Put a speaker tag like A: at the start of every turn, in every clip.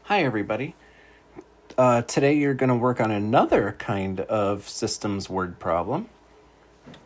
A: Hi, everybody. Today you're going to work on another kind of systems word problem,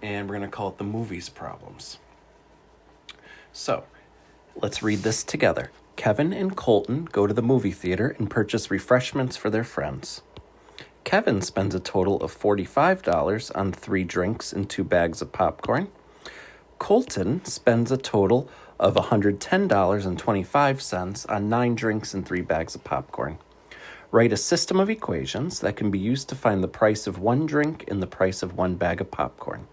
A: and we're going to call it the movies problems. So, let's read this together. Kevin and Colton go to the movie theater and purchase refreshments for their friends. Kevin spends a total of $45 on 3 drinks and 2 bags of popcorn. Colton spends a total of $110.25 on 9 drinks and 3 bags of popcorn. Write a system of equations that can be used to find the price of 1 drink and the price of 1 bag of popcorn.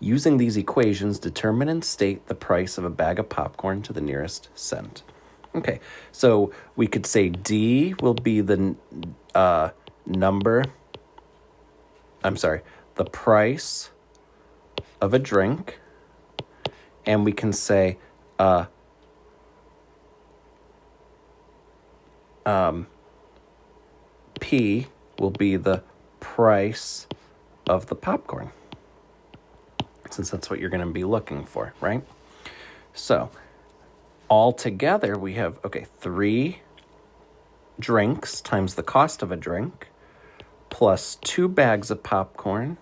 A: Using these equations, determine and state the price of a bag of popcorn to the nearest cent. Okay, so we could say D will be the the price of a drink, and we can say P will be the price of the popcorn, since that's what you're going to be looking for, right? So, all together we have, 3 drinks times the cost of a drink, plus 2 bags of popcorn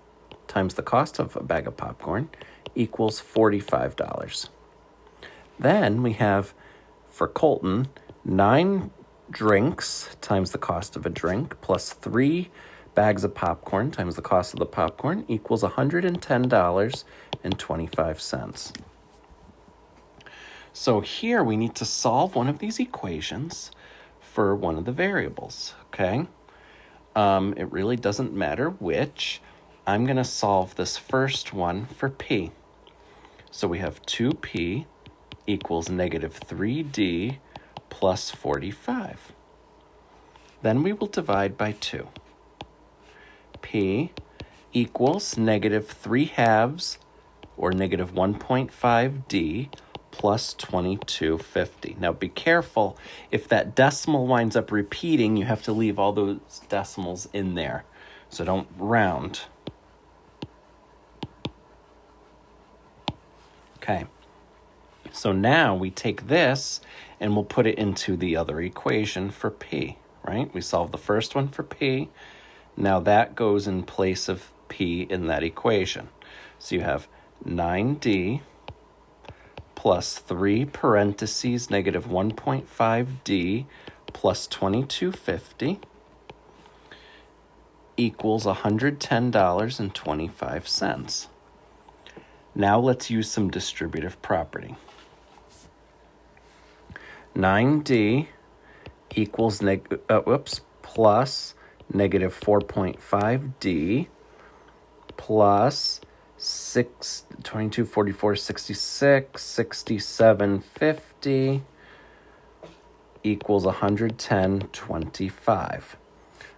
A: times the cost of a bag of popcorn equals $45. Then we have, for Colton, 9 drinks times the cost of a drink plus 3 bags of popcorn times the cost of the popcorn equals $110.25. So here we need to solve one of these equations for one of the variables, okay? It really doesn't matter which. I'm going to solve this first one for P. So we have 2P equals negative 3D plus 45. Then we will divide by 2. P equals negative 3 halves, or negative 1.5D, plus 2250. Now be careful, if that decimal winds up repeating, you have to leave all those decimals in there. So don't round. Okay. So now we take this and we'll put it into the other equation for P, right? We solve the first one for P. Now that goes in place of P in that equation. So you have 9D plus 3 parentheses negative 1.5D plus 2250 equals $110.25. Now let's use some distributive property. 9D equals plus negative 4.5D plus 22, 44, 66, 6750 equals 110.25.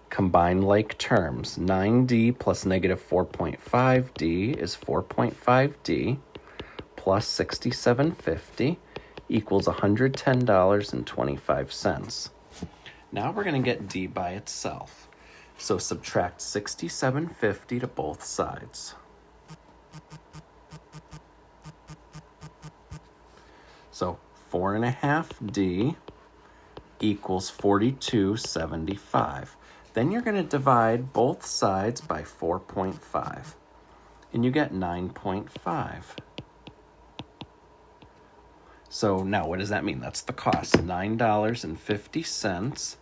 A: Combine like terms. 9D plus negative 4.5D is 4.5D plus 6750 equals $110.25. Now we're going to get D by itself. So subtract 6750 to both sides. So 4.5D equals 42.75. Then you're going to divide both sides by 4.5, and you get 9.5. So now what does that mean? That's the cost, $9.50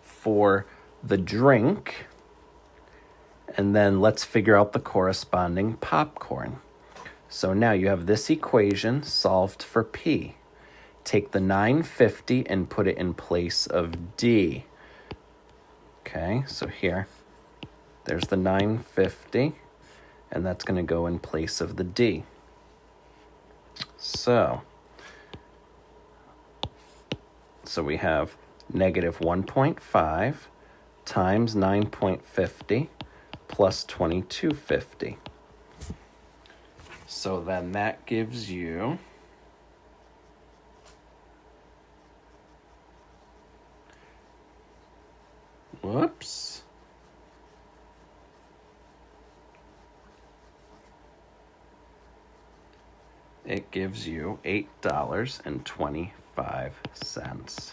A: for the drink, and then let's figure out the corresponding popcorn. So now you have this equation solved for P. Take the 950 and put it in place of D. Okay, so here, there's the 950, and that's going to go in place of the D. So we have negative 1.5 times 9.50 plus 2250. So then that gives you $8.25.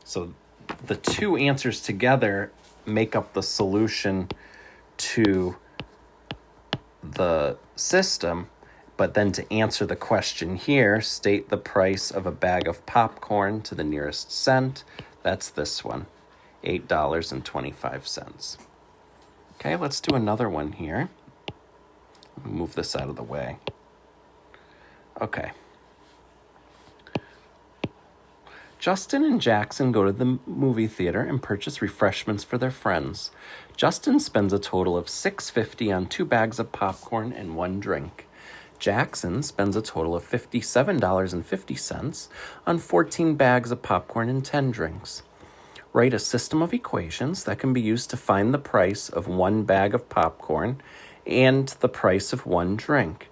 A: So the two answers together make up the solution to the system. But then to answer the question here, state the price of a bag of popcorn to the nearest cent. That's this one, $8.25. Okay, let's do another one here. Move this out of the way. Okay. Justin and Jackson go to the movie theater and purchase refreshments for their friends. Justin spends a total of $6.50 on 2 bags of popcorn and 1 drink. Jackson spends a total of $57.50 on 14 bags of popcorn and 10 drinks. Write a system of equations that can be used to find the price of 1 bag of popcorn and the price of 1 drink.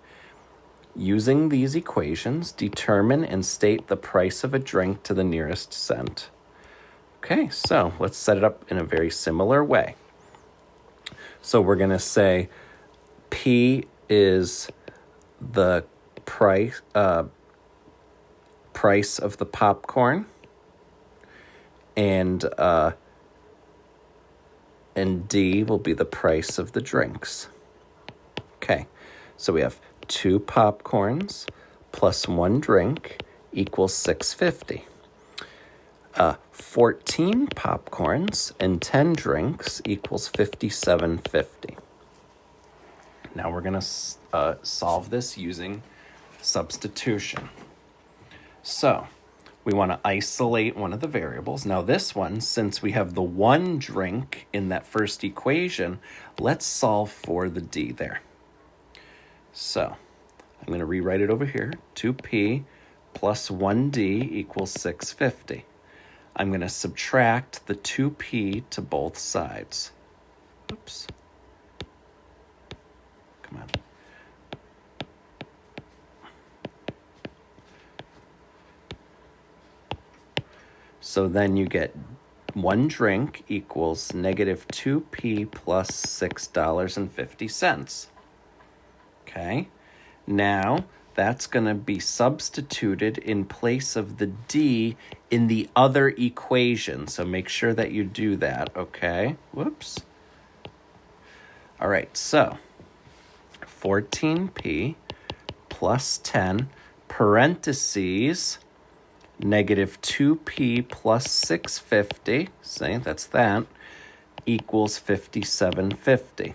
A: Using these equations, determine and state the price of a drink to the nearest cent. Okay, so let's set it up in a very similar way. So we're going to say P is the price of the popcorn, and D will be the price of the drinks. Okay, so we have 2 popcorns plus 1 drink equals $6.50. 14 popcorns and 10 drinks equals $57.50. Now we're going to solve this using substitution. So we want to isolate one of the variables. Now this one, since we have the 1 drink in that first equation, let's solve for the D there. So I'm going to rewrite it over here. 2P plus 1D equals $6.50. I'm going to subtract the 2P to both sides. Oops. Come on. So then you get 1 drink equals negative 2P plus $6.50. Okay, now that's going to be substituted in place of the D in the other equation. So make sure that you do that, okay? Whoops. All right, so 14P plus 10, parentheses, negative 2P plus $6.50, see, that's that, equals $57.50.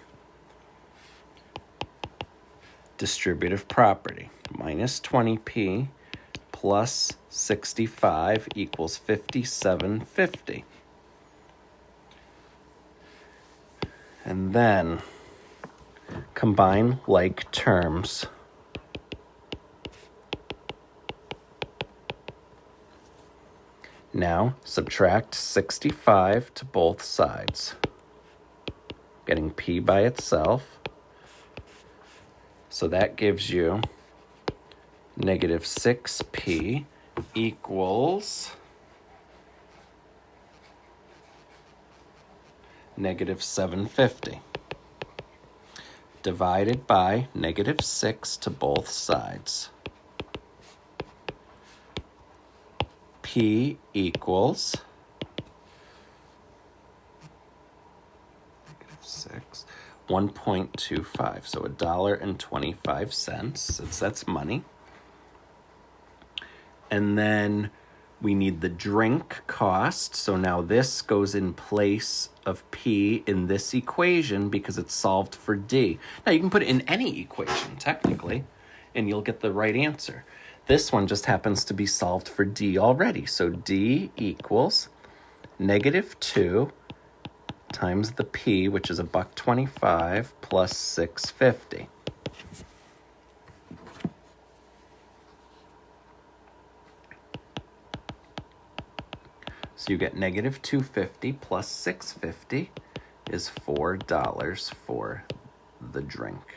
A: Distributive property, minus 20P plus 65 equals $57.50. And then combine like terms. Now subtract 65 to both sides, getting P by itself. So that gives you negative 6P equals negative $7.50, divided by negative 6 to both sides. P equals negative 6. 1.25, so $1.25, since that's money. And then we need the drink cost, so now this goes in place of P in this equation because it's solved for D. Now you can put it in any equation, technically, and you'll get the right answer. This one just happens to be solved for D already, so D equals negative 2 times the P, which is $1.25, plus $6.50. So you get negative $2.50 plus $6.50 is $4 for the drink.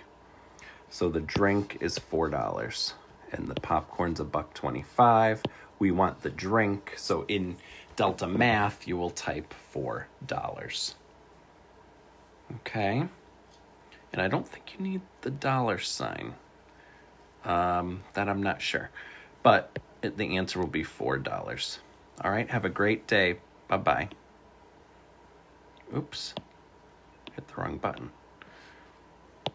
A: So the drink is $4, and the popcorn's $1.25. We want the drink, so in Delta Math, you will type $4. Okay, and I don't think you need the $sign. That I'm not sure, but the answer will be $4. All right, have a great day. Bye-bye. Oops, hit the wrong button.